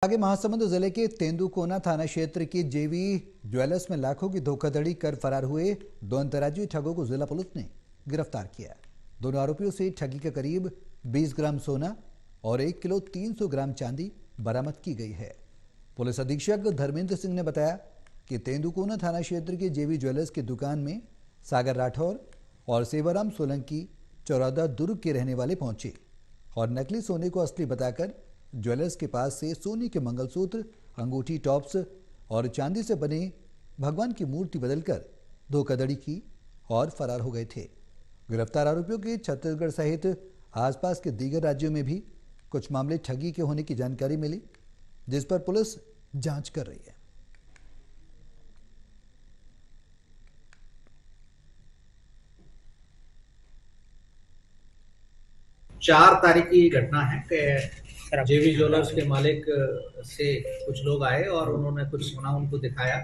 आगे महासमुंद जिले के तेंदुकोना थाना क्षेत्र के जेवी ज्वेलर्स में लाखों की धोखाधड़ी कर फरार हुए दो अंतर्राज्यीय ठगों को जिला पुलिस ने गिरफ्तार किया। दोनों आरोपियों से ठगी का करीब 20 ग्राम सोना और 1 किलो 300 ग्राम चांदी बरामद की गई है। पुलिस अधीक्षक धर्मेंद्र सिंह ने बताया कि तेंदुकोना थाना क्षेत्र के जेवी ज्वेलर्स की दुकान में सागर राठौर और सेवाराम सोलंकी चौरादा दुर्ग के रहने वाले पहुंचे और नकली सोने को असली बताकर ज्वेलर्स के पास से सोने के मंगलसूत्र, अंगूठी, टॉप्स और चांदी से बने भगवान की मूर्ति बदलकर धोखाधड़ी की और फरार हो गए थे। गिरफ्तार आरोपियों के छत्तीसगढ़ सहित आसपास के दीगर राज्यों में भी कुछ मामले ठगी के होने की जानकारी मिली, जिस पर पुलिस जांच कर रही है। 4 तारीख की घटना है कि जेवी ज्वेलर्स के मालिक से कुछ लोग आए और उन्होंने कुछ सोना उनको दिखाया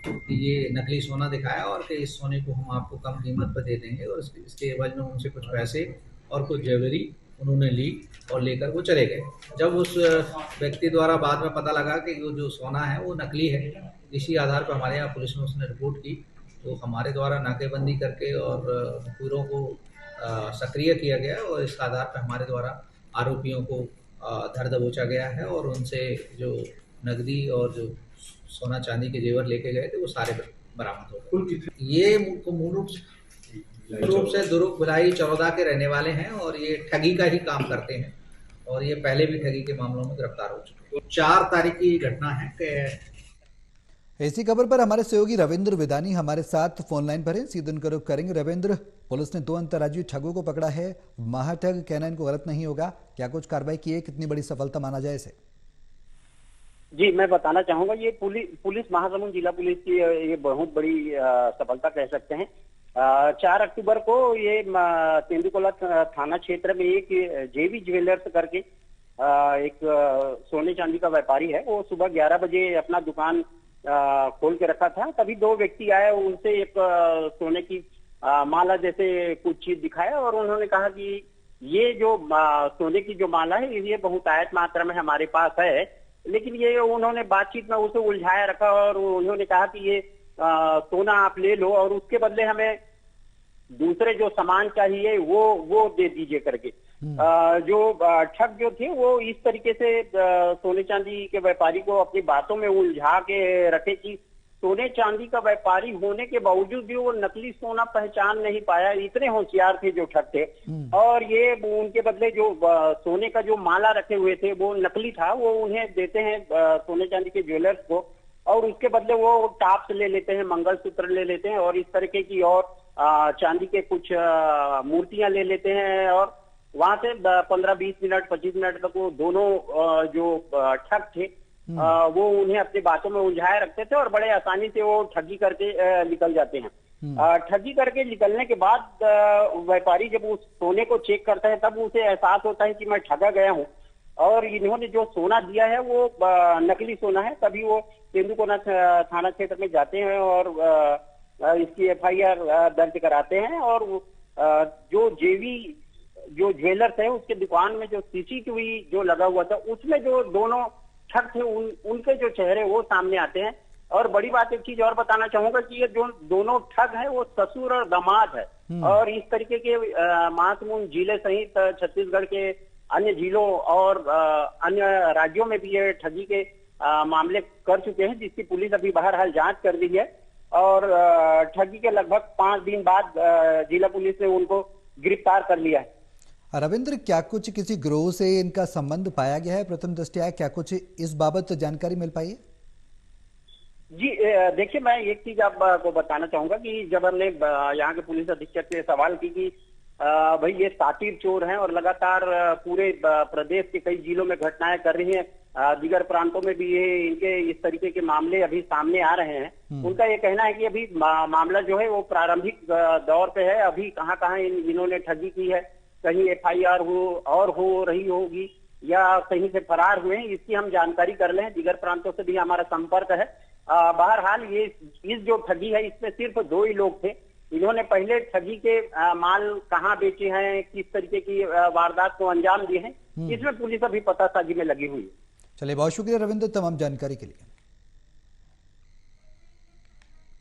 कि ये नकली सोना दिखाया और कि इस सोने को हम आपको कम कीमत पर दे देंगे और इसके एवज में उनसे कुछ पैसे और कुछ ज्वेलरी उन्होंने ली और लेकर वो चले गए। जब उस व्यक्ति द्वारा बाद में पता लगा कि वो जो सोना है वो नकली है, इसी आधार पर हमारे यहाँ पुलिस ने उसने रिपोर्ट की, तो हमारे द्वारा नाकेबंदी करके और पूरों को सक्रिय किया गया और इस आधार पर हमारे द्वारा आरोपियों को धर दबोचा गया है और उनसे जो नकदी और जो सोना चांदी के जेवर लेके गए थे वो सारे बरामद हो गए। ये मूल रूप से दुर्ग भिलाई चरौदा के रहने वाले हैं और ये ठगी का ही काम करते हैं और ये पहले भी ठगी के मामलों में गिरफ्तार हो चुके हैं। 4 तारीख की घटना है कि इसी खबर पर हमारे सहयोगी रविंद्र विदानी हमारे साथ फोन लाइन पर है, सीधे उनका रुख करेंगे। रविंद्र, पुलिस ने 2 अंतर्राज्यीय ठगों को पकड़ा है। महाठग कहना इनको गलत नहीं होगा, क्या कुछ कार्रवाई की है? कितनी बड़ी सफलता माना जाए इसे? जी, मैं बताना चाहूंगा ये पुलिस महासमुंद जिला पुलिस की ये बहुत बड़ी सफलता कह सकते हैं। 4 अक्टूबर को ये तेंदुकोना थाना क्षेत्र में एक जेवी ज्वेलर्स करके एक सोने चांदी का व्यापारी है। वो सुबह 11 बजे अपना दुकान खोल के रखा था, तभी 2 व्यक्ति आए, उनसे एक सोने की माला जैसे कुछ चीज दिखाया और उन्होंने कहा कि ये जो सोने की जो माला है ये बहुत आयत मात्रा में हमारे पास है, लेकिन ये उन्होंने बातचीत में उसे उलझाया रखा और उन्होंने कहा कि ये सोना आप ले लो और उसके बदले हमें दूसरे जो सामान चाहिए वो दे दीजिए करके। जो ठग जो थे वो इस तरीके से सोने चांदी के व्यापारी को अपनी बातों में उलझा के रखे कि सोने चांदी का व्यापारी होने के बावजूद भी वो नकली सोना पहचान नहीं पाया। इतने होशियार थे जो ठग थे और ये उनके बदले जो सोने का जो माला रखे हुए थे वो नकली था, वो उन्हें देते हैं सोने चांदी के ज्वेलर्स को और उसके बदले वो टॉप्स ले लेते हैं, मंगलसूत्र ले लेते हैं और इस तरीके की और चांदी के कुछ मूर्तियां ले लेते हैं और वहां से 15-20 मिनट 25 मिनट तक वो दोनों जो ठग थे वो उन्हें अपनी बातों में उलझाए रखते थे और बड़े आसानी से वो ठगी करके निकल जाते हैं। ठगी करके निकलने के बाद व्यापारी जब उस सोने को चेक करता है तब उसे एहसास होता है कि मैं ठगा गया हूँ और इन्होंने जो सोना दिया है वो नकली सोना है। तभी वो तेंदुकोना थाना क्षेत्र में जाते हैं और इसकी FIR दर्ज कराते हैं और जो जेवी जो ज्वेलर्स है उसके दुकान में जो CCTV जो लगा हुआ था उसमें जो दोनों ठग थे उनके जो चेहरे वो सामने आते हैं। और बड़ी बात एक चीज और बताना चाहूंगा कि ये जो दोनों ठग है वो ससुर और दामाद है और इस तरीके के महासमुंद जिले सहित छत्तीसगढ़ के अन्य जिलों और अन्य राज्यों में भी ये ठगी के मामले कर चुके हैं, जिसकी पुलिस अभी बहरहाल जांच कर रही है और ठगी के लगभग 5 दिन बाद जिला पुलिस ने उनको गिरफ्तार कर लिया है। रविंद्र, क्या कुछ किसी गिरोह से इनका संबंध पाया गया है? प्रथम दृष्टया क्या कुछ इस बाबत जानकारी मिल पाई है? जी देखिए, मैं एक चीज आपको बताना चाहूंगा कि जब हमने यहाँ के पुलिस अधीक्षक से सवाल की कि भाई ये सातिर चोर हैं और लगातार पूरे प्रदेश के कई जिलों में घटनाएं कर रही हैं, दीगर प्रांतों में भी ये इनके इस तरीके के मामले अभी सामने आ रहे हैं। उनका ये कहना है कि अभी मामला जो है वो प्रारंभिक दौर पे है, अभी कहाँ कहाँ इन्होंने ठगी की है, कहीं FIR हो रही होगी या कहीं से फरार हुए हैं, इसकी हम जानकारी कर लें। दीगर प्रांतों से भी हमारा संपर्क है। बहरहाल ये इस जो ठगी है इसमें सिर्फ 2 ही लोग थे। इन्होंने पहले ठगी के माल कहाँ बेचे हैं, किस तरीके की वारदात को अंजाम दिए हैं, इसमें पुलिस अभी पतासाजी में लगी हुई है। चलिए, बहुत शुक्रिया रविंद्र तमाम जानकारी के लिए।